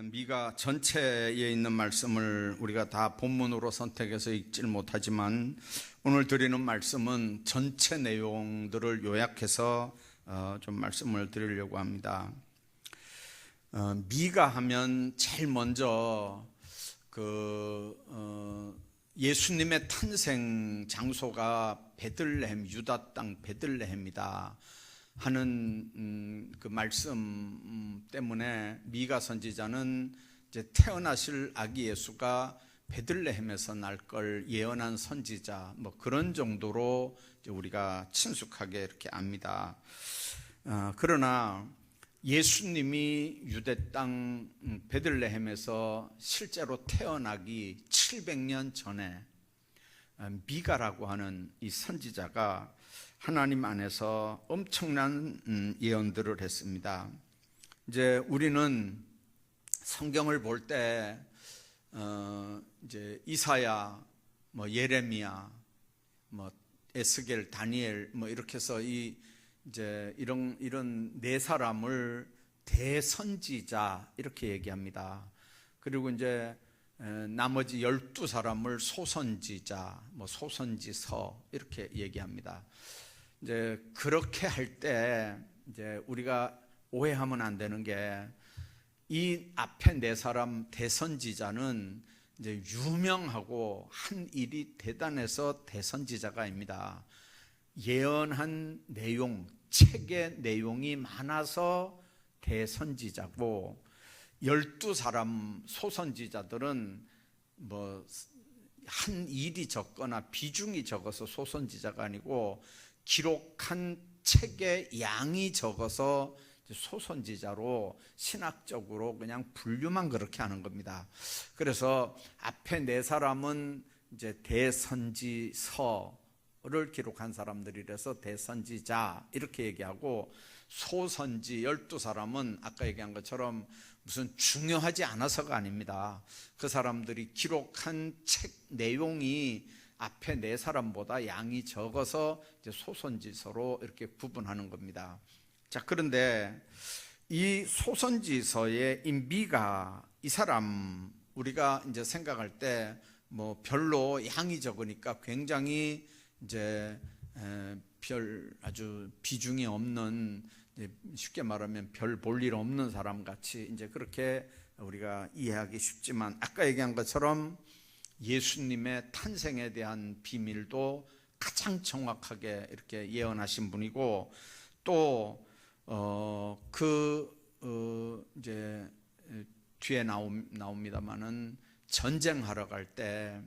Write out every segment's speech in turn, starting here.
미가 전체에 있는 말씀을 우리가 다 본문으로 선택해서 읽질 못하지만 오늘 드리는 말씀은 전체 내용들을 요약해서 좀 말씀을 드리려고 합니다. 미가 하면 제일 먼저 예수님의 탄생 장소가 베들레헴, 유다 땅 베들레헴이다 하는 그 말씀 때문에 미가 선지자는 이제 태어나실 아기 예수가 베들레헴에서 날 걸 예언한 선지자, 뭐 그런 정도로 이제 우리가 친숙하게 이렇게 압니다. 그러나 예수님이 유대 땅 베들레헴에서 실제로 태어나기 700년 전에 미가라고 하는 이 선지자가 하나님 안에서 엄청난 예언들을 했습니다. 이제 우리는 성경을 볼 때 이제 이사야, 뭐 예레미야, 뭐 에스겔, 다니엘, 뭐 이렇게 해서 이제 이런 네 사람을 대선지자 이렇게 얘기합니다. 그리고 이제 나머지 12사람을 소선지자, 뭐 소선지서 이렇게 얘기합니다. 이제 그렇게 할 때 이제 우리가 오해하면 안 되는 게 이 앞에 네 사람 대선지자는 이제 유명하고 한 일이 대단해서 대선지자가입니다. 예언한 내용, 책의 내용이 많아서 대선지자고 12사람 소선지자들은 뭐 한 일이 적거나 비중이 적어서 소선지자가 아니고 기록한 책의 양이 적어서 소선지자로 신학적으로 그냥 분류만 그렇게 하는 겁니다. 그래서 앞에 네 사람은 이제 대선지서를 기록한 사람들이라서 대선지자 이렇게 얘기하고, 소선지 12사람은 아까 얘기한 것처럼 무슨 중요하지 않아서가 아닙니다. 그 사람들이 기록한 책 내용이 앞에 네 사람보다 양이 적어서 이제 소선지서로 이렇게 구분하는 겁니다. 자, 그런데 이 소선지서의 이 미가, 이 사람 우리가 이제 생각할 때 뭐 별로 양이 적으니까 굉장히 이제 별 아주 비중이 없는, 쉽게 말하면 별 볼 일 없는 사람 같이 이제 그렇게 우리가 이해하기 쉽지만, 아까 얘기한 것처럼 예수님의 탄생에 대한 비밀도 가장 정확하게 이렇게 예언하신 분이고, 또 이제 뒤에 나옵니다만은 전쟁하러 갈 때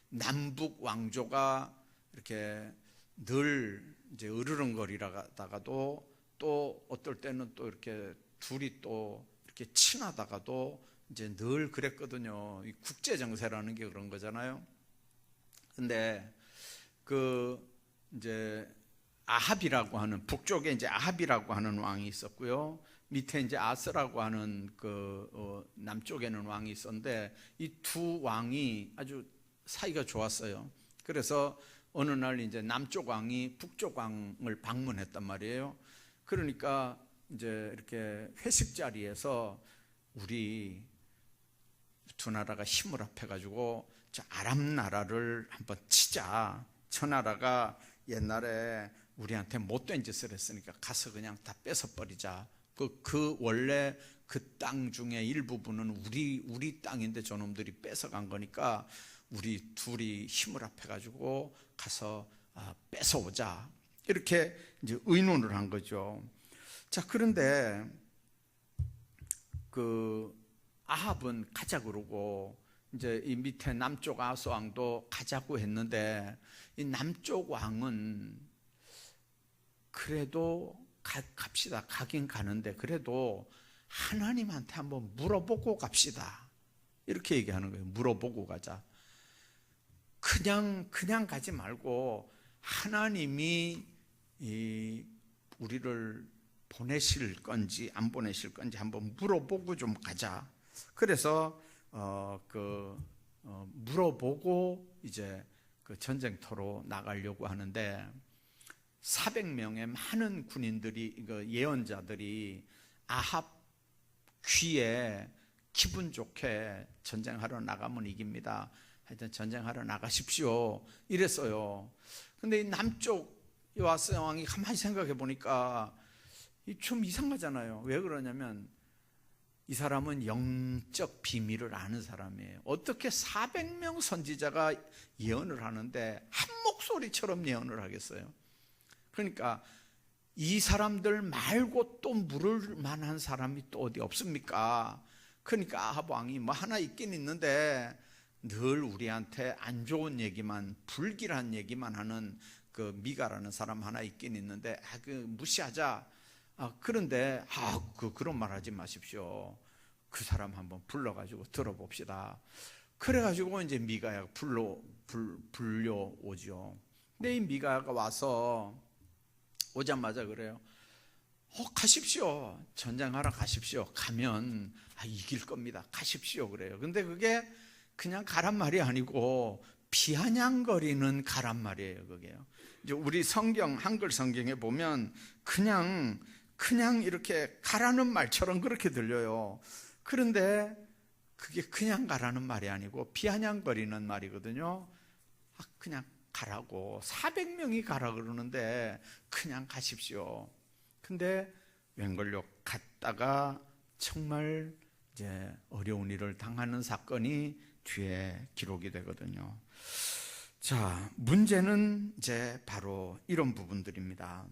남북 왕조가 이렇게 늘 이제 으르렁거리다가도 또 어떨 때는 또 이렇게 둘이 또 이렇게 친하다가도 이제 늘 그랬거든요. 이 국제 정세라는 게 그런 거잖아요. 근데 이제 아합이라고 하는, 북쪽에 이제 아합이라고 하는 왕이 있었고요. 밑에 이제 아스라고 하는 남쪽에는 왕이 있었는데, 이 두 왕이 아주 사이가 좋았어요. 그래서 어느 날 이제 남쪽 왕이 북쪽 왕을 방문했단 말이에요. 그러니까 이제 이렇게 회식 자리에서 우리 두 나라가 힘을 합해가지고 저 아람 나라를 한번 치자. 저 나라가 옛날에 우리한테 못된 짓을 했으니까 가서 그냥 다 뺏어버리자. 원래 그 땅 중에 일부분은 우리 땅인데 저놈들이 뺏어간 거니까 우리 둘이 힘을 합해가지고 가서 뺏어오자. 이렇게 이제 의논을 한 거죠. 자, 그런데 아합은 가자 그러고, 이제 이 밑에 남쪽 아스 왕도 가자고 했는데, 이 남쪽 왕은 그래도 갑시다. 가긴 가는데 그래도 하나님한테 한번 물어보고 갑시다. 이렇게 얘기하는 거예요. 물어보고 가자. 그냥 가지 말고 하나님이 우리를 보내실 건지 안 보내실 건지 한번 물어보고 좀 가자. 그래서 물어보고 이제 그 전쟁터로 나가려고 하는데, 400명의 많은 군인들이, 예언자들이 아합 귀에 기분 좋게 전쟁하러 나가면 이깁니다. 하여튼 전쟁하러 나가십시오. 이랬어요. 근데 이 남쪽 요아스 왕이 가만히 생각해 보니까 좀 이상하잖아요. 왜 그러냐면 이 사람은 영적 비밀을 아는 사람이에요. 어떻게 400명 선지자가 예언을 하는데 한 목소리처럼 예언을 하겠어요? 그러니까 이 사람들 말고 또 물을 만한 사람이 또 어디 없습니까? 그러니까 아합 왕이 뭐 하나 있긴 있는데 늘 우리한테 안 좋은 얘기만, 불길한 얘기만 하는 그 미가라는 사람 하나 있긴 있는데 그 무시하자. 그런데 그런 말 하지 마십시오. 그 사람 한번 불러가지고 들어봅시다. 그래가지고 이제 미가야가 불려오죠. 근데 이 미가야가 와서 오자마자 그래요. 가십시오. 전쟁하러 가십시오. 가면 이길 겁니다. 가십시오. 그래요. 근데 그게 그냥 가란 말이 아니고 비아냥거리는 가란 말이에요. 그게요. 이제 우리 성경, 한글 성경에 보면 그냥 이렇게 가라는 말처럼 그렇게 들려요. 그런데 그게 그냥 가라는 말이 아니고 비아냥거리는 말이거든요. 그냥 가라고, 400명이 가라 그러는데 그냥 가십시오. 근데 웬걸요, 갔다가 정말 이제 어려운 일을 당하는 사건이 뒤에 기록이 되거든요. 자, 문제는 이제 바로 이런 부분들입니다.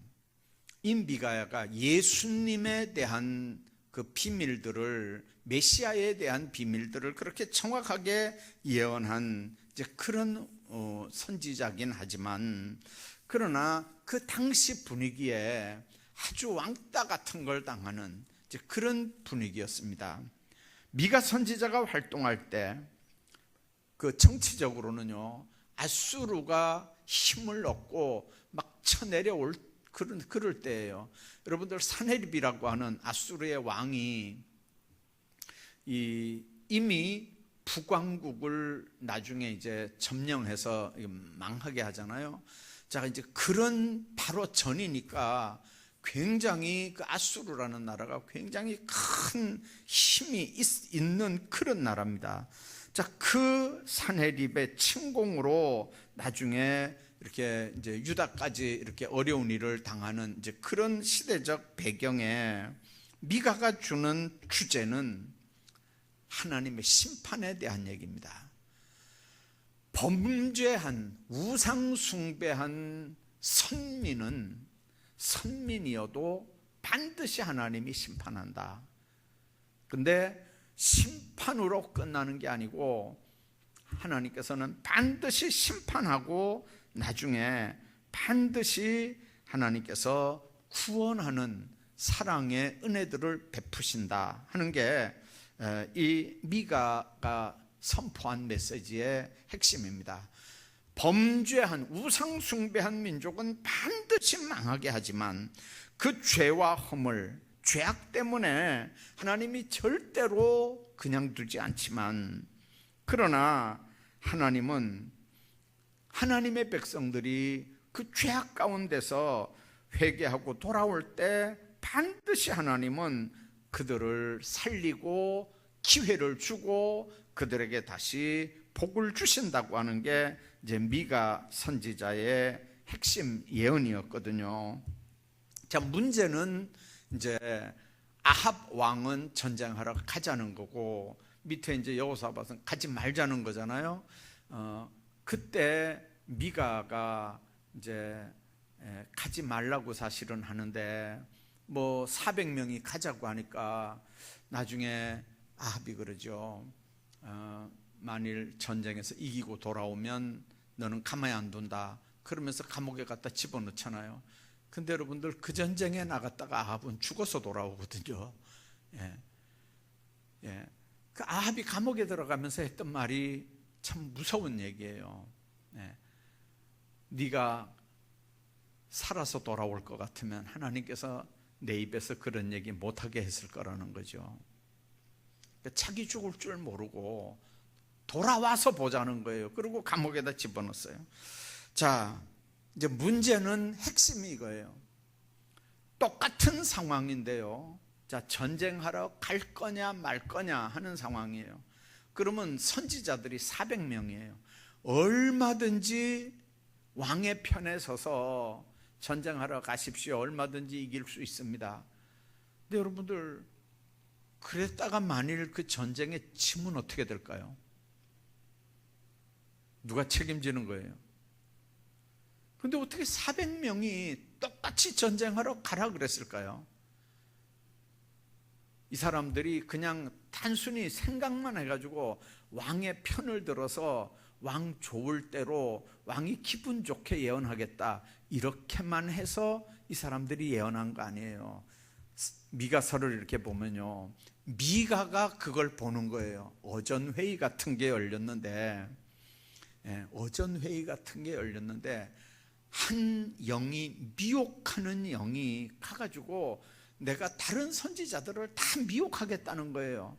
이 미가야가 예수님에 대한 그 비밀들을, 메시아에 대한 비밀들을 그렇게 정확하게 예언한 이제 그런 선지자긴 하지만, 그러나 그 당시 분위기에 아주 왕따 같은 걸 당하는 이제 그런 분위기였습니다. 미가 선지자가 활동할 때 그 정치적으로는요, 아수르가 힘을 얻고 막 쳐내려올 그럴 때예요. 여러분들, 사네립이라고 하는 아수르의 왕이 이미 북왕국을 나중에 이제 점령해서 망하게 하잖아요. 자, 이제 그런 바로 전이니까 굉장히 그 아수르라는 나라가 굉장히 큰 힘이 있는 그런 나라입니다. 자, 그 사네립의 침공으로 나중에 이렇게 이제 유다까지 이렇게 어려운 일을 당하는 이제 그런 시대적 배경에 미가가 주는 주제는 하나님의 심판에 대한 얘기입니다. 범죄한, 우상숭배한 선민이어도 반드시 하나님이 심판한다. 근데 심판으로 끝나는 게 아니고 하나님께서는 반드시 심판하고 나중에 반드시 하나님께서 구원하는 사랑의 은혜들을 베푸신다 하는 게 이 미가가 선포한 메시지의 핵심입니다. 범죄한, 우상숭배한 민족은 반드시 망하게 하지만 그 죄와 허물, 죄악 때문에 하나님이 절대로 그냥 두지 않지만, 그러나 하나님은 하나님의 백성들이 그 죄악 가운데서 회개하고 돌아올 때 반드시 하나님은 그들을 살리고 기회를 주고 그들에게 다시 복을 주신다고 하는 게 이제 미가 선지자의 핵심 예언이었거든요. 자, 문제는 이제 아합 왕은 전쟁하러 가자는 거고 밑에 이제 여호사밧은 가지 말자는 거잖아요. 그때 미가가 이제 가지 말라고 사실은 하는데 뭐 400명이 가자고 하니까 나중에 아합이 그러죠. 만일 전쟁에서 이기고 돌아오면 너는 가만히 안 둔다. 그러면서 감옥에 갖다 집어넣잖아요. 근데 여러분들, 그 전쟁에 나갔다가 아합은 죽어서 돌아오거든요. 그 아합이 감옥에 들어가면서 했던 말이 참 무서운 얘기예요. 네가 살아서 돌아올 것 같으면 하나님께서 내 입에서 그런 얘기 못하게 했을 거라는 거죠. 자기 죽을 줄 모르고 돌아와서 보자는 거예요. 그리고 감옥에다 집어넣었어요. 자, 이제 문제는 핵심이 이거예요. 똑같은 상황인데요, 자, 전쟁하러 갈 거냐 말 거냐 하는 상황이에요. 그러면 선지자들이 400명이에요. 얼마든지 왕의 편에 서서 전쟁하러 가십시오. 얼마든지 이길 수 있습니다. 근데 여러분들, 그랬다가 만일 그 전쟁에 치면 어떻게 될까요? 누가 책임지는 거예요? 근데 어떻게 400명이 똑같이 전쟁하러 가라 그랬을까요? 이 사람들이 그냥 단순히 생각만 해가지고 왕의 편을 들어서 왕 좋을 대로 왕이 기분 좋게 예언하겠다, 이렇게만 해서 이 사람들이 예언한 거 아니에요. 미가서를 이렇게 보면요, 미가가 그걸 보는 거예요. 어전회의 같은 게 열렸는데, 어전회의 같은 게 열렸는데 한 영이, 미혹하는 영이 가가지고 내가 다른 선지자들을 다 미혹하겠다는 거예요.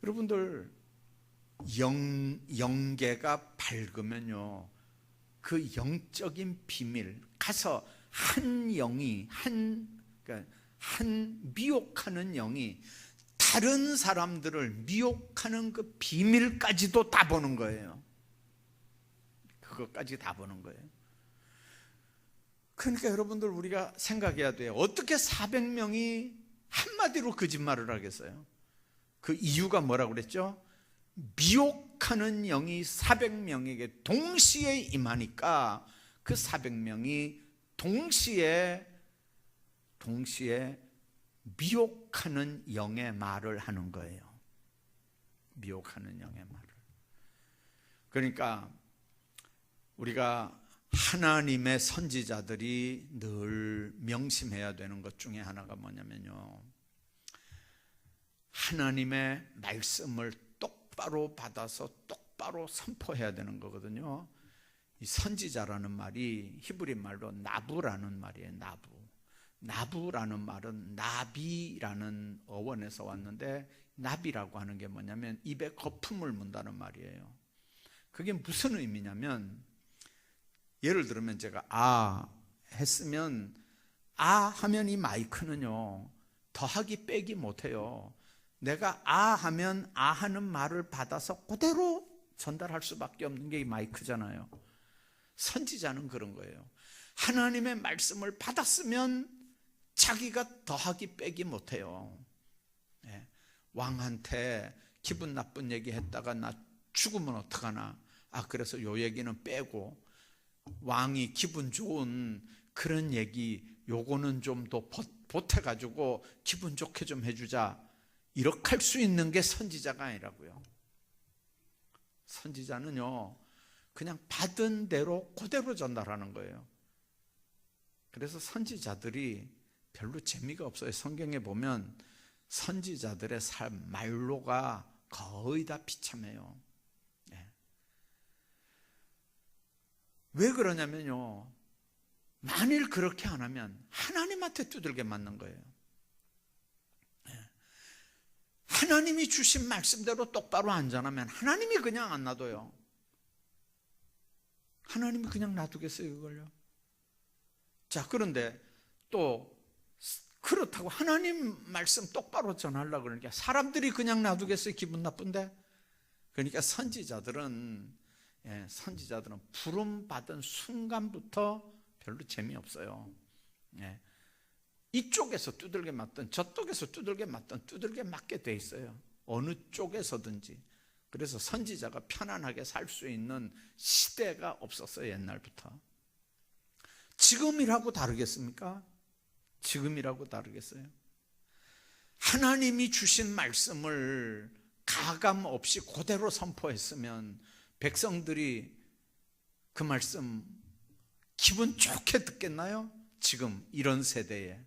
여러분들, 영계가 밝으면요, 그 영적인 비밀, 가서 한 영이, 한 미혹하는 영이 다른 사람들을 미혹하는 그 비밀까지도 다 보는 거예요. 그것까지 다 보는 거예요. 그러니까 여러분들, 우리가 생각해야 돼요. 어떻게 400명이 한마디로 거짓말을 하겠어요? 그 이유가 뭐라고 그랬죠? 미혹하는 영이 400명에게 동시에 임하니까 그 400명이 동시에 미혹하는 영의 말을 하는 거예요. 미혹하는 영의 말을. 그러니까 우리가 하나님의 선지자들이 늘 명심해야 되는 것 중에 하나가 뭐냐면요, 하나님의 말씀을 똑바로 받아서 똑바로 선포해야 되는 거거든요. 이 선지자라는 말이 히브리 말로 나부라는 말이에요. 나부라는 말은 나비라는 어원에서 왔는데, 나비라고 하는 게 뭐냐면 입에 거품을 문다는 말이에요. 그게 무슨 의미냐면, 예를 들면 제가 아 했으면, 아 하면 이 마이크는요 더하기 빼기 못해요. 내가 아 하면 아 하는 말을 받아서 그대로 전달할 수밖에 없는 게 이 마이크잖아요. 선지자는 그런 거예요. 하나님의 말씀을 받았으면 자기가 더하기 빼기 못해요. 왕한테 기분 나쁜 얘기 했다가 나 죽으면 어떡하나, 그래서 요 얘기는 빼고, 왕이 기분 좋은 그런 얘기, 요거는 좀 더 보태가지고 기분 좋게 좀 해주자, 이렇게 할 수 있는 게 선지자가 아니라고요. 선지자는요 그냥 받은 대로 그대로 전달하는 거예요. 그래서 선지자들이 별로 재미가 없어요. 성경에 보면 선지자들의 삶, 말로가 거의 다 비참해요. 왜 그러냐면요, 만일 그렇게 안 하면 하나님한테 두들겨 맞는 거예요. 하나님이 주신 말씀대로 똑바로 안 전하면 하나님이 그냥 안 놔둬요. 하나님이 그냥 놔두겠어요, 그걸요? 자, 그런데 또 그렇다고 하나님 말씀 똑바로 전하려고 그러니까 사람들이 그냥 놔두겠어요? 기분 나쁜데? 그러니까 선지자들은 부름 받은 순간부터 별로 재미없어요. 이쪽에서 두들겨 맞든 저쪽에서 두들겨 맞든 두들겨 맞게 돼 있어요. 어느 쪽에서든지. 그래서 선지자가 편안하게 살 수 있는 시대가 없었어요, 옛날부터. 지금이라고 다르겠습니까? 지금이라고 다르겠어요? 하나님이 주신 말씀을 가감 없이 그대로 선포했으면 백성들이 그 말씀 기분 좋게 듣겠나요? 지금 이런 세대에.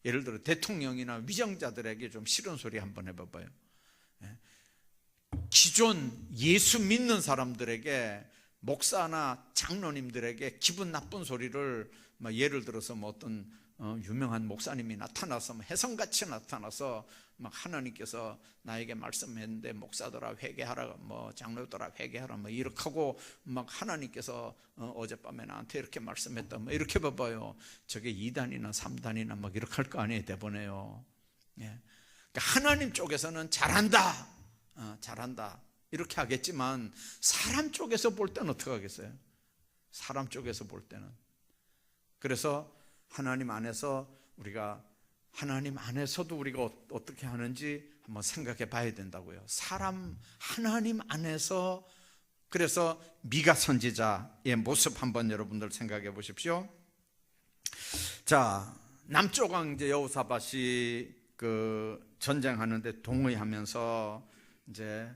예를 들어 대통령이나 위정자들에게 좀 싫은 소리 한번 해봐봐요. 기존 예수 믿는 사람들에게, 목사나 장로님들에게 기분 나쁜 소리를, 예를 들어서 어떤 유명한 목사님이 나타나서 혜성같이 나타나서 막 하나님께서 나에게 말씀했는데 목사들아 회개하라, 뭐 장로들아 회개하라, 뭐 이렇게 하고 막 하나님께서 어젯밤에 나한테 이렇게 말씀했다, 뭐 이렇게 봐봐요. 저게 2단이나 3단이나 막 이렇게 할 거 아니에요, 대본에요. 예. 그러니까 하나님 쪽에서는 잘한다, 잘한다 이렇게 하겠지만 사람 쪽에서 볼 때는 어떻게 하겠어요? 사람 쪽에서 볼 때는. 그래서 하나님 안에서 우리가, 하나님 안에서도 우리가 어떻게 하는지 한번 생각해 봐야 된다고요. 하나님 안에서. 그래서 미가 선지자의 모습 한번 여러분들 생각해 보십시오. 자, 남쪽 왕제 여호사밧이 그 전쟁하는데 동의하면서 이제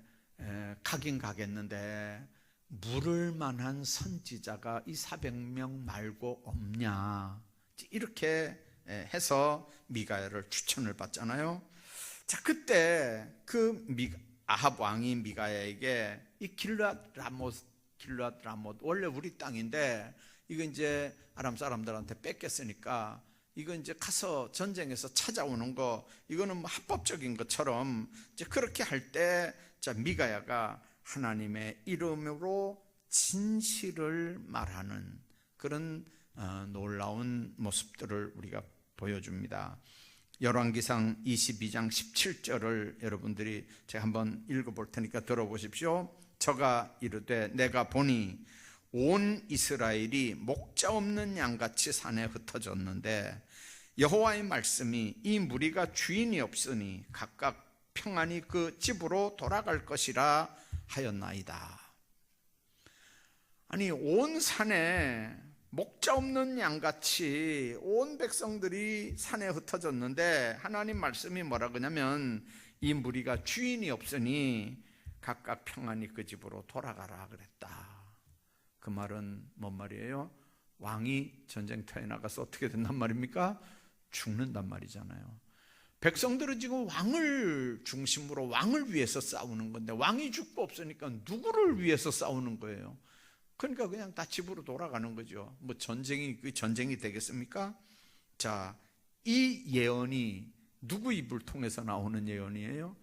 가긴 가겠는데 물을 만한 선지자가 이 400명 말고 없냐, 이렇게 해서 미가야를 추천을 받잖아요. 자, 그때 그 아합 왕이 미가야에게 이 길앗 라못, 원래 우리 땅인데 이거 이제 아람 사람들한테 뺏겼으니까 이거 이제 가서 전쟁에서 찾아오는 거, 이거는 뭐 합법적인 것처럼 이제 그렇게 할 때, 자, 미가야가 하나님의 이름으로 진실을 말하는 그런 놀라운 모습들을 우리가 보여줍니다. 열왕기상 22장 17절을 여러분들이 제가 한번 읽어볼 테니까 들어보십시오. 저가 이르되 내가 보니 온 이스라엘이 목자 없는 양같이 산에 흩어졌는데 여호와의 말씀이 이 무리가 주인이 없으니 각각 평안히 그 집으로 돌아갈 것이라 하였나이다. 아니, 온 산에 목자 없는 양같이 온 백성들이 산에 흩어졌는데 하나님 말씀이 뭐라 그러냐면 이 무리가 주인이 없으니 각각 평안히 그 집으로 돌아가라 그랬다. 그 말은 뭔 말이에요? 왕이 전쟁터에 나가서 어떻게 된단 말입니까? 죽는단 말이잖아요. 백성들은 지금 왕을 중심으로 왕을 위해서 싸우는 건데 왕이 죽고 없으니까 누구를 위해서 싸우는 거예요? 그러니까 그냥 다 집으로 돌아가는 거죠. 뭐 전쟁이 되겠습니까? 자, 이 예언이 누구 입을 통해서 나오는 예언이에요?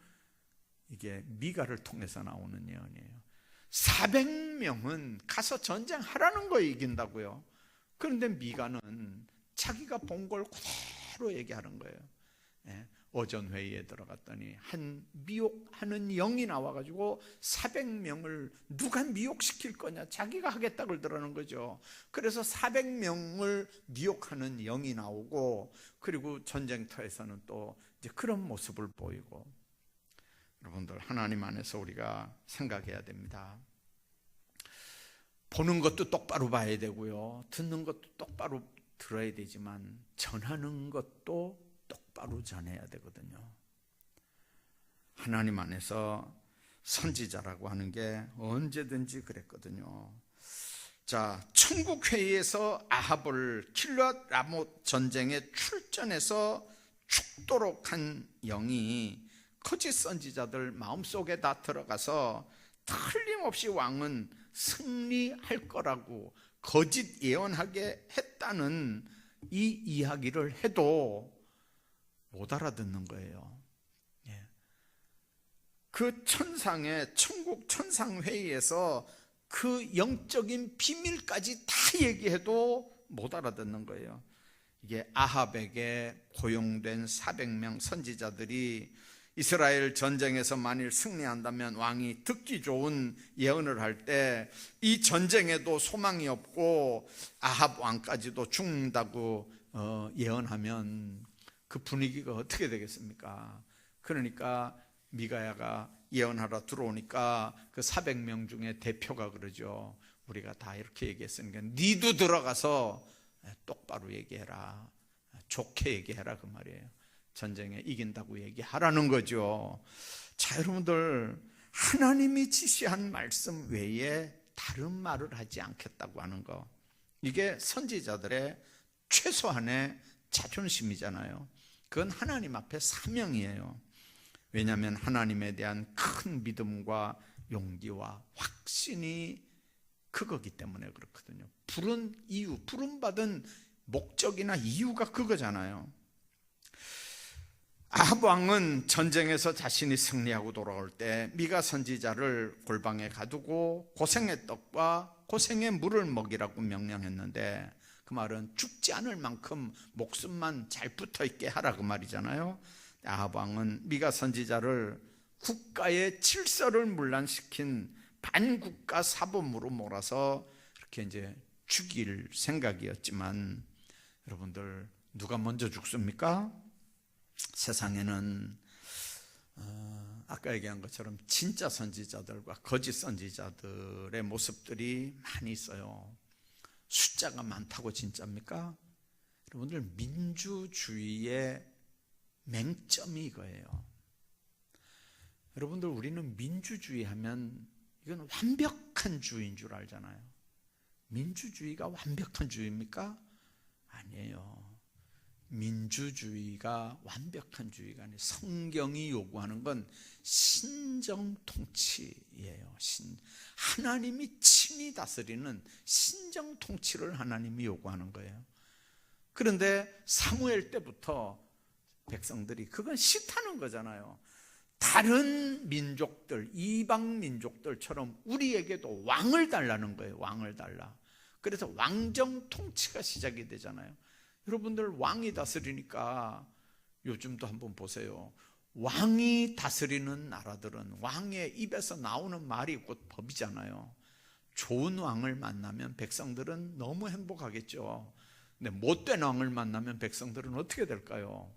이게 미가를 통해서 나오는 예언이에요. 400명은 가서 전쟁하라는 거 이긴다고요. 그런데 미가는 자기가 본 걸 그대로 얘기하는 거예요. 어전회의에 들어갔더니 한 미혹하는 영이 나와가지고 400명을 누가 미혹시킬 거냐, 자기가 하겠다 그러더라는 거죠. 그래서 400명을 미혹하는 영이 나오고, 그리고 전쟁터에서는 또 이제 그런 모습을 보이고. 여러분들, 하나님 안에서 우리가 생각해야 됩니다. 보는 것도 똑바로 봐야 되고요, 듣는 것도 똑바로 들어야 되지만 전하는 것도 똑바로 전해야 되거든요. 하나님 안에서 선지자라고 하는 게 언제든지 그랬거든요. 자, 천국회의에서 아합을 길앗 라못 전쟁에 출전해서 죽도록 한 영이 거짓 선지자들 마음속에 다 들어가서 틀림없이 왕은 승리할 거라고 거짓 예언하게 했다는 이 이야기를 해도 못 알아듣는 거예요. 그 천상의 천국 천상회의에서 그 영적인 비밀까지 다 얘기해도 못 알아듣는 거예요. 이게 아합에게 고용된 400명 선지자들이 이스라엘 전쟁에서 만일 승리한다면 왕이 듣기 좋은 예언을 할 때 이 전쟁에도 소망이 없고 아합 왕까지도 죽는다고 예언하면 그 분위기가 어떻게 되겠습니까? 그러니까 미가야가 예언하러 들어오니까 그 400명 중에 대표가 그러죠. 우리가 다 이렇게 얘기했으니까 니도 들어가서 똑바로 얘기해라, 좋게 얘기해라, 그 말이에요. 전쟁에 이긴다고 얘기하라는 거죠. 자, 여러분들, 하나님이 지시한 말씀 외에 다른 말을 하지 않겠다고 하는 거, 이게 선지자들의 최소한의 자존심이잖아요. 그건 하나님 앞에 사명이에요. 왜냐하면 하나님에 대한 큰 믿음과 용기와 확신이 그거기 때문에 그렇거든요. 부름받은 목적이나 이유가 그거잖아요. 아합 왕은 전쟁에서 자신이 승리하고 돌아올 때 미가 선지자를 골방에 가두고 고생의 떡과 고생의 물을 먹이라고 명령했는데, 그 말은 죽지 않을 만큼 목숨만 잘 붙어있게 하라 그 말이잖아요. 아합 왕은 미가 선지자를 국가의 질서를 문란시킨 반국가 사범으로 몰아서 이렇게 이제 죽일 생각이었지만, 여러분들 누가 먼저 죽습니까? 세상에는 아까 얘기한 것처럼 진짜 선지자들과 거짓 선지자들의 모습들이 많이 있어요. 숫자가 많다고 진짜입니까? 여러분들, 민주주의의 맹점이 이거예요. 여러분들, 우리는 민주주의 하면 이건 완벽한 주의인 줄 알잖아요. 민주주의가 완벽한 주의입니까? 아니에요. 민주주의가 완벽한 주의가 아니에요. 성경이 요구하는 건 신정통치예요. 하나님이 친히 다스리는 신정통치를 하나님이 요구하는 거예요. 그런데 사무엘 때부터 백성들이 그건 싫다는 거잖아요. 다른 민족들, 이방 민족들처럼 우리에게도 왕을 달라는 거예요. 왕을 달라. 그래서 왕정 통치가 시작이 되잖아요. 여러분들, 왕이 다스리니까 요즘도 한번 보세요. 왕이 다스리는 나라들은 왕의 입에서 나오는 말이 곧 법이잖아요. 좋은 왕을 만나면 백성들은 너무 행복하겠죠. 근데 못된 왕을 만나면 백성들은 어떻게 될까요?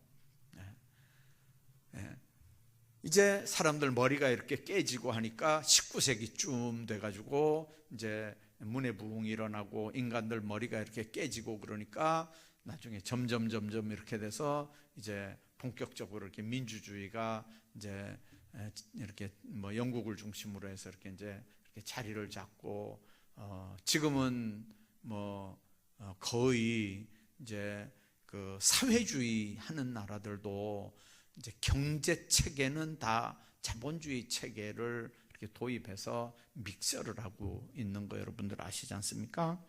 이제 사람들 머리가 이렇게 깨지고 하니까 19세기쯤 돼가지고 이제 문해 부흥이 일어나고 인간들 머리가 이렇게 깨지고 그러니까 나중에 점점 이렇게 돼서 이제 본격적으로 이렇게 민주주의가 이제 이렇게 뭐 영국을 중심으로 해서 이렇게 이제 이렇게 자리를 잡고 지금은 뭐 거의 이제 그 사회주의 하는 나라들도 이제 경제 체계는 다 자본주의 체계를 이렇게 도입해서 믹서를 하고 있는 거 여러분들 아시지 않습니까?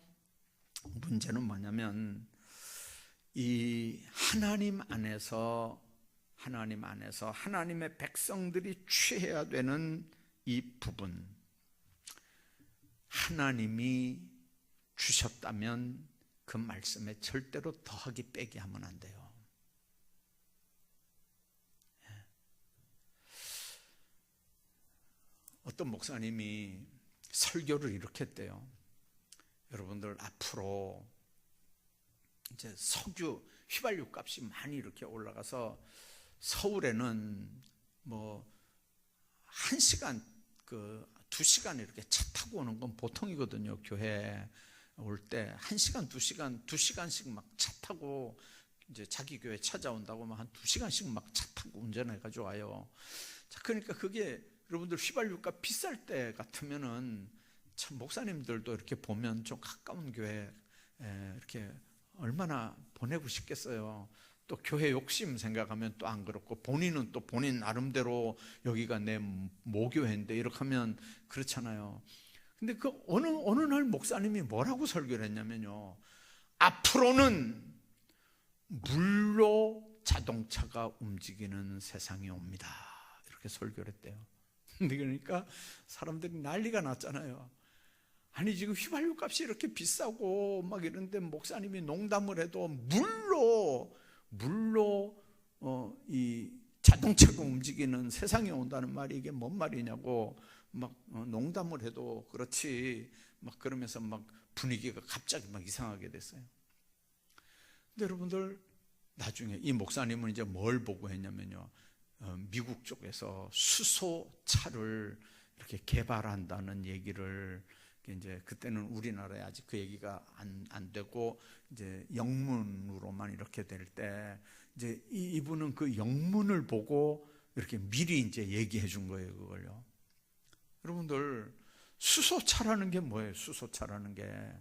문제는 뭐냐면 이 하나님 안에서 하나님의 백성들이 취해야 되는 이 부분, 하나님이 주셨다면 그 말씀에 절대로 더하기 빼기 하면 안 돼요. 어떤 목사님이 설교를 이렇게 했대요. 여러분들, 앞으로 이제 석유 휘발유 값이 많이 이렇게 올라가서 서울에는 뭐 1시간 2시간 이렇게 차 타고 오는 건 보통이거든요. 교회 올 때 1시간 2시간씩 막 차 타고 이제 자기 교회 찾아온다고 막 한 2시간씩 막 차 타고 운전해 가지고 와요. 자, 그러니까 그게 여러분들 휘발유값 비쌀 때 같으면은 참 목사님들도 이렇게 보면 좀 가까운 교회 이렇게 얼마나 보내고 싶겠어요. 또 교회 욕심 생각하면 또 안 그렇고, 본인은 또 본인 나름대로 여기가 내 모교회인데 이렇게 하면 그렇잖아요. 근데 그 어느 날 목사님이 뭐라고 설교를 했냐면요, 앞으로는 물로 자동차가 움직이는 세상이 옵니다, 이렇게 설교를 했대요. 근데 그러니까 사람들이 난리가 났잖아요. 아니, 지금 휘발유 값이 이렇게 비싸고 막 이런데 목사님이 농담을 해도 물로 이 자동차가 움직이는 세상이 온다는 말이 이게 뭔 말이냐고 막 농담을 해도 그렇지 막 그러면서 막 분위기가 갑자기 막 이상하게 됐어요. 근데 여러분들, 나중에 이 목사님은 이제 뭘 보고 했냐면요, 미국 쪽에서 수소차를 이렇게 개발한다는 얘기를, 이제 그때는 우리나라에 아직 그 얘기가 안 되고 이제 영문으로만 이렇게 될 때 이제 이분은 그 영문을 보고 이렇게 미리 이제 얘기해 준 거예요, 그걸요. 여러분들, 수소차라는 게 뭐예요? 수소차라는 게,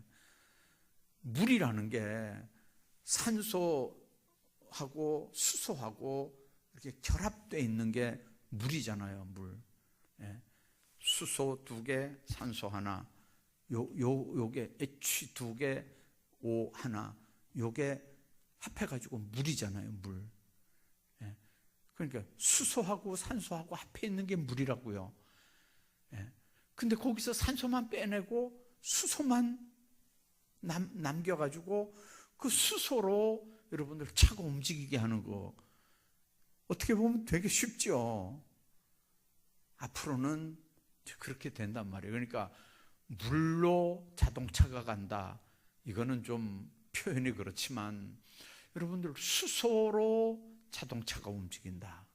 물이라는 게 산소하고 수소하고 이렇게 결합되어 있는 게 물이잖아요, 물. 수소 2개, 산소 하나, 요게 H 2개, O 하나, 요게 합해가지고 물이잖아요, 물. 그러니까 수소하고 산소하고 앞에 있는 게 물이라고요. 예. 근데 거기서 산소만 빼내고 수소만 남겨가지고 그 수소로 여러분들 차가 움직이게 하는 거, 어떻게 보면 되게 쉽죠. 앞으로는 그렇게 된단 말이에요. 그러니까 물로 자동차가 간다, 이거는 좀 표현이 그렇지만 여러분들 수소로 자동차가 움직인다,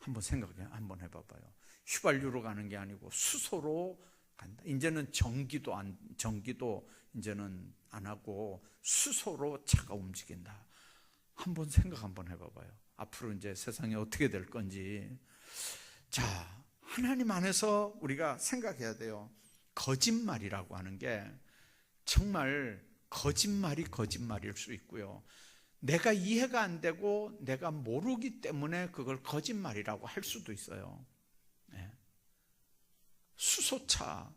한번 한번 해봐봐요. 휘발유로 가는 게 아니고 수소로 간다. 이제는 전기도 이제는 안 하고 수소로 차가 움직인다. 한번 생각 한번 해봐봐요. 앞으로 이제 세상이 어떻게 될 건지. 자, 하나님 안에서 우리가 생각해야 돼요. 거짓말이라고 하는 게 정말 거짓말일 수 있고요, 내가 이해가 안 되고 내가 모르기 때문에 그걸 거짓말이라고 할 수도 있어요. 네. 수소차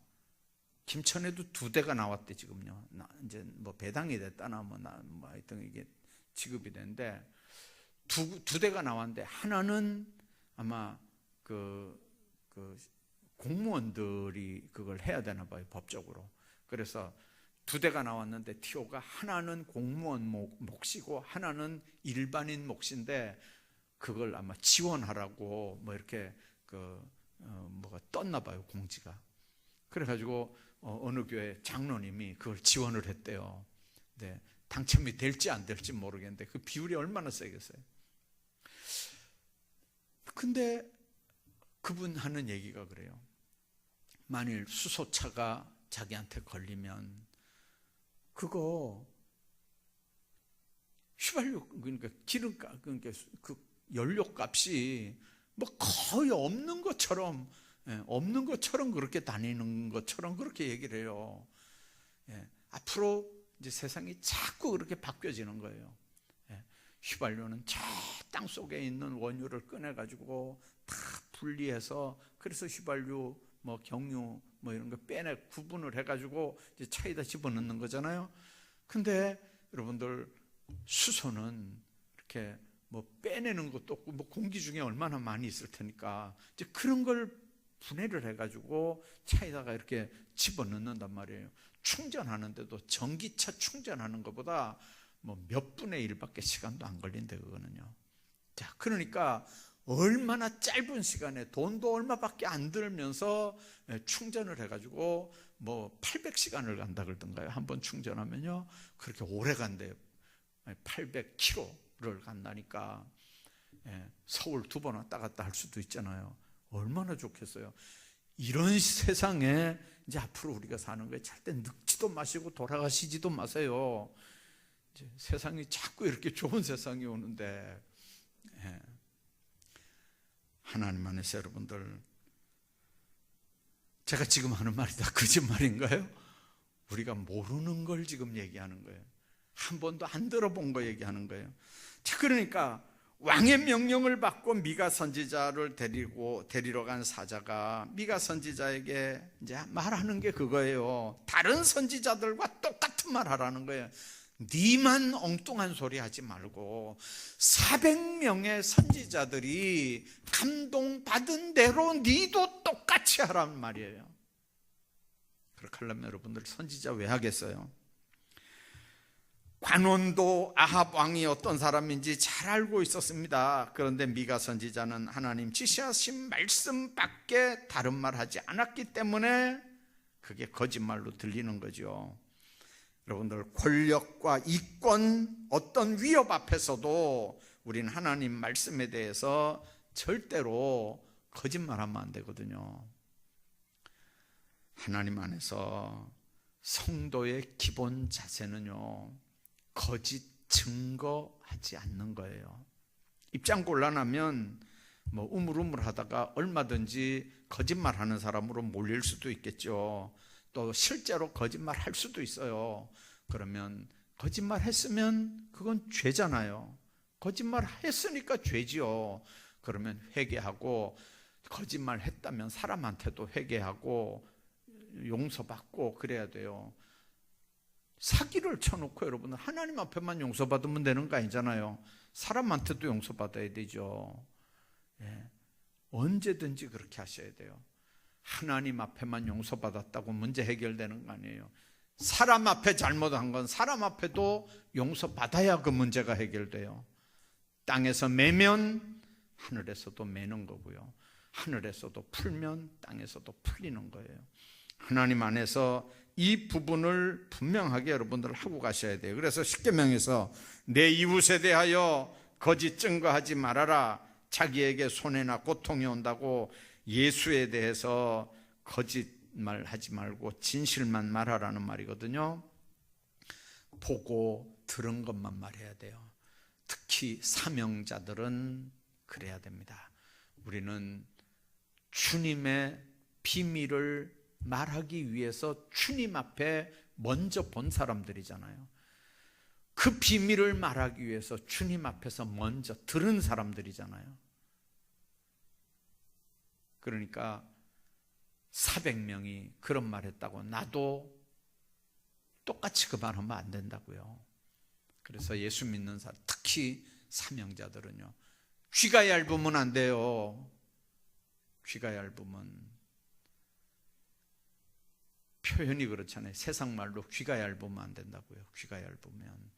김천에도 2대가 나왔대 지금요. 이제 뭐 배당이 됐다나 뭐 하여튼 이게 지급이 되는데 두 대가 나왔는데, 하나는 아마 그 공무원들이 그걸 해야 되나 봐요, 법적으로. 그래서 2대가 나왔는데 티오가 하나는 공무원 몫이고 하나는 일반인 몫인데, 그걸 아마 지원하라고 뭐 이렇게 뭐가 떴나 봐요, 공지가. 그래가지고 어느 교회 장로님이 그걸 지원을 했대요. 네, 당첨이 될지 안 될지 모르겠는데 그 비율이 얼마나 세겠어요. 근데 그분 하는 얘기가 그래요. 만일 수소차가 자기한테 걸리면 그거 휘발유, 그러니까 기름값, 그러니까 그 연료값이 뭐 거의 없는 것처럼 그렇게 다니는 것처럼 그렇게 얘기를 해요. 앞으로 이제 세상이 자꾸 그렇게 바뀌어지는 거예요. 휘발유는 저 땅속에 있는 원유를 꺼내가지고 다 분리해서, 그래서 휘발유, 뭐 경유, 뭐 이런 거 구분을 해가지고 이제 차에다 집어넣는 거잖아요. 근데 여러분들 수소는 이렇게 뭐 빼내는 것도 없고, 뭐 공기 중에 얼마나 많이 있을 테니까 이제 그런 걸 분해를 해가지고 차에다가 이렇게 집어넣는단 말이에요. 충전하는데도 전기차 충전하는 것보다 뭐 몇 분의 1밖에 시간도 안 걸린대, 그거는요. 자, 그러니까 얼마나 짧은 시간에 돈도 얼마밖에 안 들면서 충전을 해가지고 뭐 800시간을 간다 그러던가요. 한번 충전하면요, 그렇게 오래 간대요. 800km를 간다니까. 서울 2번 왔다 갔다 할 수도 있잖아요. 얼마나 좋겠어요. 이런 세상에 이제 앞으로 우리가 사는 거에 절대 늙지도 마시고 돌아가시지도 마세요. 이제 세상이 자꾸 이렇게 좋은 세상이 오는데, 하나님 안에서 여러분들, 제가 지금 하는 말이 다 거짓말인가요? 우리가 모르는 걸 지금 얘기하는 거예요. 한 번도 안 들어본 거 얘기하는 거예요. 자, 그러니까 왕의 명령을 받고 미가 선지자를 데리러 간 사자가 미가 선지자에게 이제 말하는 게 그거예요. 다른 선지자들과 똑같은 말 하라는 거예요. 니만 엉뚱한 소리 하지 말고 400명의 선지자들이 감동받은 대로 니도 똑같이 하라는 말이에요. 그렇게 하려면 여러분들 선지자 왜 하겠어요? 관원도 아합 왕이 어떤 사람인지 잘 알고 있었습니다. 그런데 미가 선지자는 하나님 지시하신 말씀밖에 다른 말 하지 않았기 때문에 그게 거짓말로 들리는 거죠. 여러분들, 권력과 이권, 어떤 위협 앞에서도 우리는 하나님 말씀에 대해서 절대로 거짓말하면 안 되거든요. 하나님 안에서 성도의 기본 자세는요, 거짓 증거하지 않는 거예요. 입장 곤란하면 뭐 우물우물하다가 얼마든지 거짓말하는 사람으로 몰릴 수도 있겠죠. 또 실제로 거짓말할 수도 있어요. 그러면 거짓말했으면 그건 죄잖아요. 거짓말했으니까 죄지요. 그러면 회개하고, 거짓말했다면 사람한테도 회개하고 용서받고 그래야 돼요. 사기를 쳐놓고 여러분 하나님 앞에만 용서받으면 되는 거 아니잖아요. 사람한테도 용서받아야 되죠. 언제든지 그렇게 하셔야 돼요. 하나님 앞에만 용서받았다고 문제 해결되는 거 아니에요. 사람 앞에 잘못한 건 사람 앞에도 용서받아야 그 문제가 해결돼요. 땅에서 매면 하늘에서도 매는 거고요, 하늘에서도 풀면 땅에서도 풀리는 거예요. 하나님 안에서 이 부분을 분명하게 여러분들 하고 가셔야 돼요. 그래서 십계명에서 내 이웃에 대하여 거짓 증거하지 말아라, 자기에게 손해나 고통이 온다고 예수에 대해서 거짓말 하지 말고 진실만 말하라는 말이거든요. 보고 들은 것만 말해야 돼요. 특히 사명자들은 그래야 됩니다. 우리는 주님의 비밀을 말하기 위해서 주님 앞에 먼저 본 사람들이잖아요. 그 비밀을 말하기 위해서 주님 앞에서 먼저 들은 사람들이잖아요. 그러니까 400명이 그런 말 했다고 나도 똑같이 그 말 하면 안 된다고요. 그래서 예수 믿는 사람, 특히 사명자들은요, 귀가 얇으면 안 돼요. 귀가 얇으면, 표현이 그렇잖아요. 세상 말로 귀가 얇으면 안 된다고요. 귀가 얇으면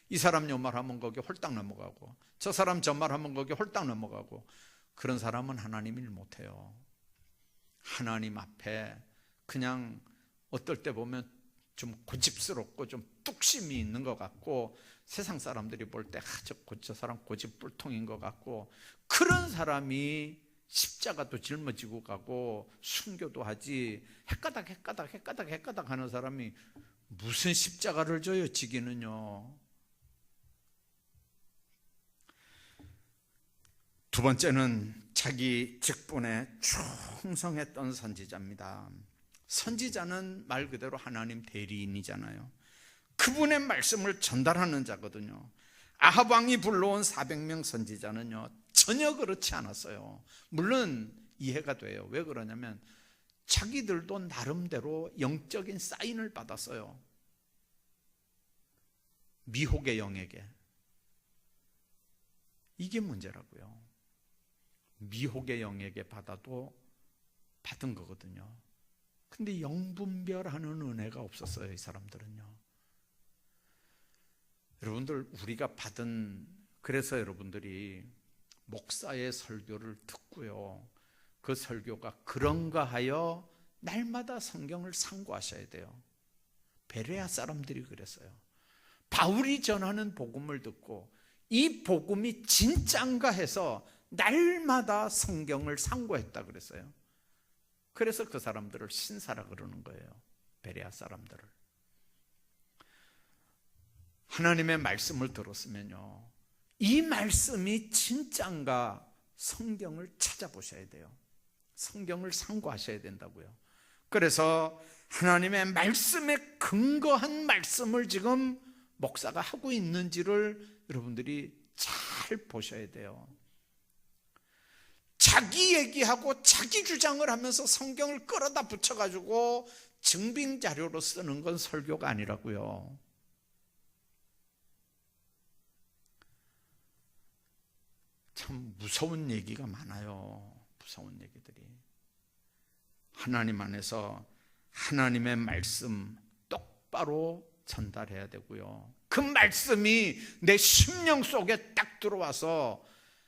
이 사람 요 말하면 거기 홀딱 넘어가고, 저 사람 저 말하면 거기 홀딱 넘어가고, 그런 사람은 하나님 일 못해요. 하나님 앞에 그냥 어떨 때 보면 좀 고집스럽고 좀 뚝심이 있는 것 같고, 세상 사람들이 볼 때 저 사람 고집불통인 것 같고, 그런 사람이 십자가도 짊어지고 가고 순교도 하지, 헷가닥 하는 사람이 무슨 십자가를 져요, 지기는요. 두 번째는 자기 직분에 충성했던 선지자입니다. 선지자는 말 그대로 하나님 대리인이잖아요. 그분의 말씀을 전달하는 자거든요. 아합 왕이 불러온 400명 선지자는요, 전혀 그렇지 않았어요. 물론 이해가 돼요. 왜 그러냐면 자기들도 나름대로 영적인 사인을 받았어요. 미혹의 영에게. 이게 문제라고요. 미혹의 영에게 받아도 받은 거거든요. 근데 영분별하는 은혜가 없었어요, 이 사람들은요. 여러분들, 우리가 받은, 그래서 여러분들이 목사의 설교를 듣고요, 그 설교가 그런가 하여 날마다 성경을 상고하셔야 돼요. 베레아 사람들이 그랬어요. 바울이 전하는 복음을 듣고 이 복음이 진짠가 해서 날마다 성경을 상고했다 그랬어요. 그래서 그 사람들을 신사라 그러는 거예요. 베레아 사람들을. 하나님의 말씀을 들었으면요, 이 말씀이 진짠가 성경을 찾아보셔야 돼요. 성경을 상고하셔야 된다고요. 그래서 하나님의 말씀에 근거한 말씀을 지금 목사가 하고 있는지를 여러분들이 잘 보셔야 돼요. 자기 얘기하고 자기 주장을 하면서 성경을 끌어다 붙여가지고 증빙 자료로 쓰는 건 설교가 아니라고요. 참 무서운 얘기가 많아요. 무서운 얘기들이. 하나님 안에서 하나님의 말씀 똑바로 전달해야 되고요, 그 말씀이 내 심령 속에 딱 들어와서,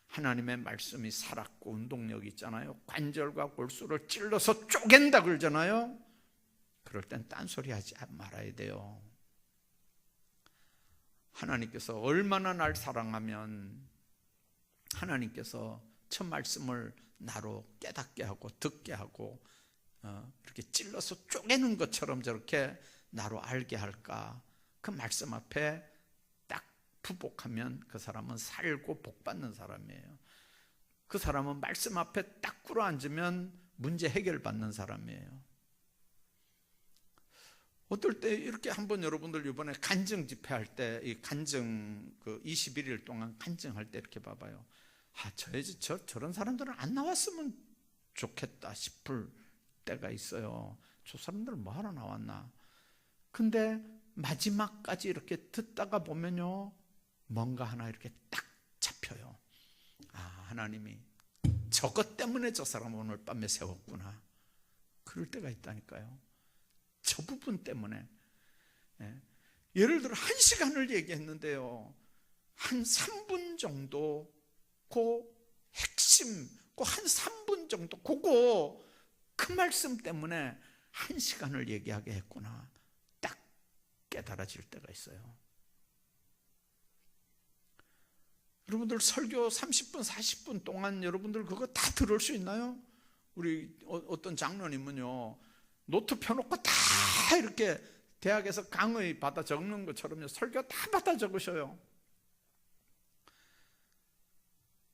하나님의 말씀이 살았고 운동력이 있잖아요. 관절과 골수를 찔러서 쪼갠다 그러잖아요. 그럴 땐 딴소리 하지 말아야 돼요. 하나님께서 얼마나 날 사랑하면 하나님께서 첫 말씀을 나로 깨닫게 하고 듣게 하고 이렇게 찔러서 쪼개는 것처럼 저렇게 나로 알게 할까. 그 말씀 앞에 딱 부복하면 그 사람은 살고 복받는 사람이에요. 그 사람은 말씀 앞에 딱 꿇어앉으면 문제 해결받는 사람이에요. 어떨 때 이렇게 한번 여러분들 이번에 간증 집회할 때, 이 간증 그 21일 동안 간증할 때 이렇게 봐봐요. 저런 사람들은 안 나왔으면 좋겠다 싶을 때가 있어요. 저 사람들은 뭐 하러 나왔나. 근데 마지막까지 이렇게 듣다가 보면요, 뭔가 하나 이렇게 딱 잡혀요. 하나님이 저것 때문에 저 사람 오늘 밤에 세웠구나. 그럴 때가 있다니까요. 저 부분 때문에. 예를 들어 1시간을 얘기했는데요, 한 3분 정도 그 핵심, 그 한 3분 정도 그거 그 말씀 때문에 1시간을 얘기하게 했구나, 딱 깨달아질 때가 있어요. 여러분들 설교 30분 40분 동안 여러분들 그거 다 들을 수 있나요? 우리 어떤 장로님은요, 노트 펴놓고 다 이렇게 대학에서 강의 받아 적는 것처럼요, 설교 다 받아 적으셔요.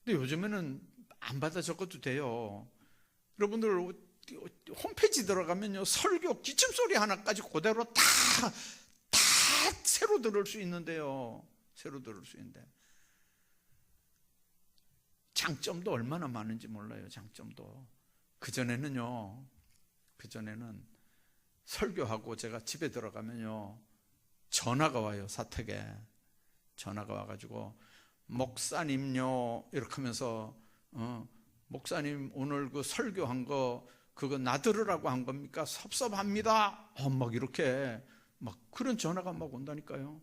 근데 요즘에는 안 받아 적어도 돼요. 여러분들 홈페이지 들어가면요, 설교 기침소리 하나까지 그대로 다 새로 들을 수 있는데요. 새로 들을 수 있는데 장점도 얼마나 많은지 몰라요. 장점도. 그전에는 설교하고 제가 집에 들어가면요, 전화가 와요. 사택에 전화가 와가지고, 목사님요 이렇게 하면서, 목사님 오늘 그 설교한 거 그거 나 들으라고 한 겁니까? 섭섭합니다. 막 이렇게 막 그런 전화가 막 온다니까요.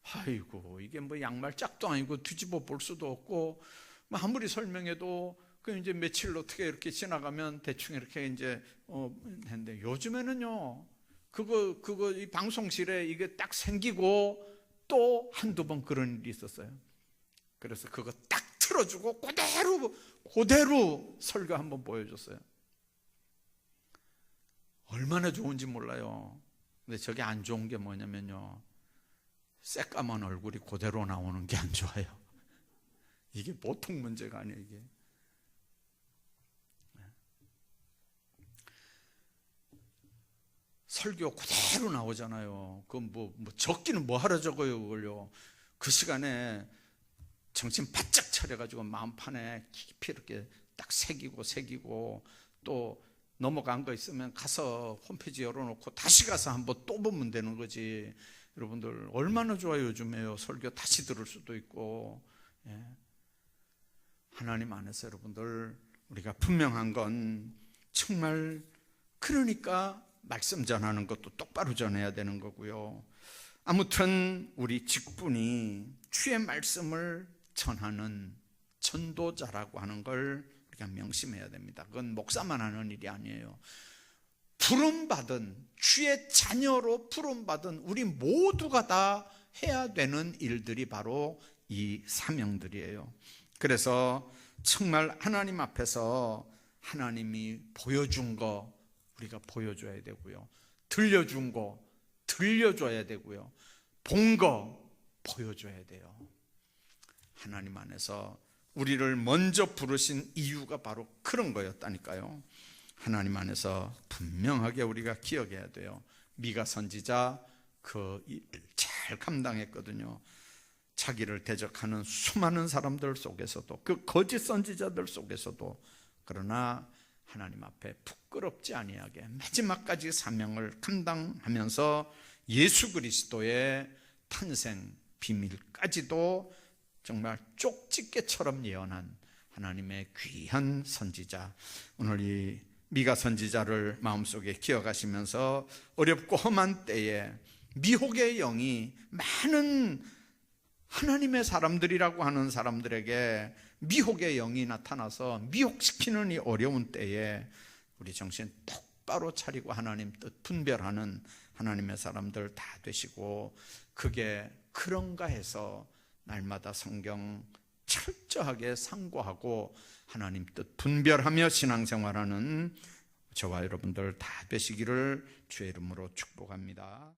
아이고, 이게 뭐 양말 짝도 아니고 뒤집어 볼 수도 없고, 아무리 설명해도 그 이제 며칠 어떻게 이렇게 지나가면 대충 이렇게 이제 했는데, 요즘에는요, 그거 이 방송실에 이게 딱 생기고 또 한두 번 그런 일이 있었어요. 그래서 그거 딱 틀어주고 그대로 설교 한번 보여줬어요. 얼마나 좋은지 몰라요. 근데 저게 안 좋은 게 뭐냐면요, 새까만 얼굴이 그대로 나오는 게 안 좋아요. 이게 보통 문제가 아니에요. 이게 설교 그대로 나오잖아요. 그건 뭐 적기는 뭐 하러 적어요, 그걸요. 그 시간에 정신 바짝 차려가지고 마음판에 깊이 이렇게 딱 새기고 또 넘어간 거 있으면 가서 홈페이지 열어놓고 다시 가서 한번 또 보면 되는 거지. 여러분들 얼마나 좋아요. 요즘에요, 설교 다시 들을 수도 있고. 하나님 안에서 여러분들, 우리가 분명한 건 정말, 그러니까 말씀 전하는 것도 똑바로 전해야 되는 거고요. 아무튼 우리 직분이 주의 말씀을 전하는 전도자라고 하는 걸 우리가 명심해야 됩니다. 그건 목사만 하는 일이 아니에요. 부름받은, 주의 자녀로 부름받은 우리 모두가 다 해야 되는 일들이 바로 이 사명들이에요. 그래서 정말 하나님 앞에서 하나님이 보여준 거 우리가 보여줘야 되고요, 들려준 거 들려줘야 되고요, 본 거 보여줘야 돼요. 하나님 안에서 우리를 먼저 부르신 이유가 바로 그런 거였다니까요. 하나님 안에서 분명하게 우리가 기억해야 돼요. 미가 선지자 그 일 잘 감당했거든요. 자기를 대적하는 수많은 사람들 속에서도, 그 거짓 선지자들 속에서도, 그러나 하나님 앞에 부끄럽지 아니하게 마지막까지 사명을 감당하면서 예수 그리스도의 탄생 비밀까지도 정말 쪽집게처럼 예언한 하나님의 귀한 선지자, 오늘 이 미가 선지자를 마음속에 기억하시면서 어렵고 험한 때에 미혹의 영이 많은 하나님의 사람들이라고 하는 사람들에게 미혹의 영이 나타나서 미혹시키는 이 어려운 때에 우리 정신 똑바로 차리고 하나님 뜻 분별하는 하나님의 사람들 다 되시고, 그게 그런가 해서 날마다 성경 철저하게 상고하고 하나님 뜻 분별하며 신앙생활하는 저와 여러분들 다 되시기를 주의 이름으로 축복합니다.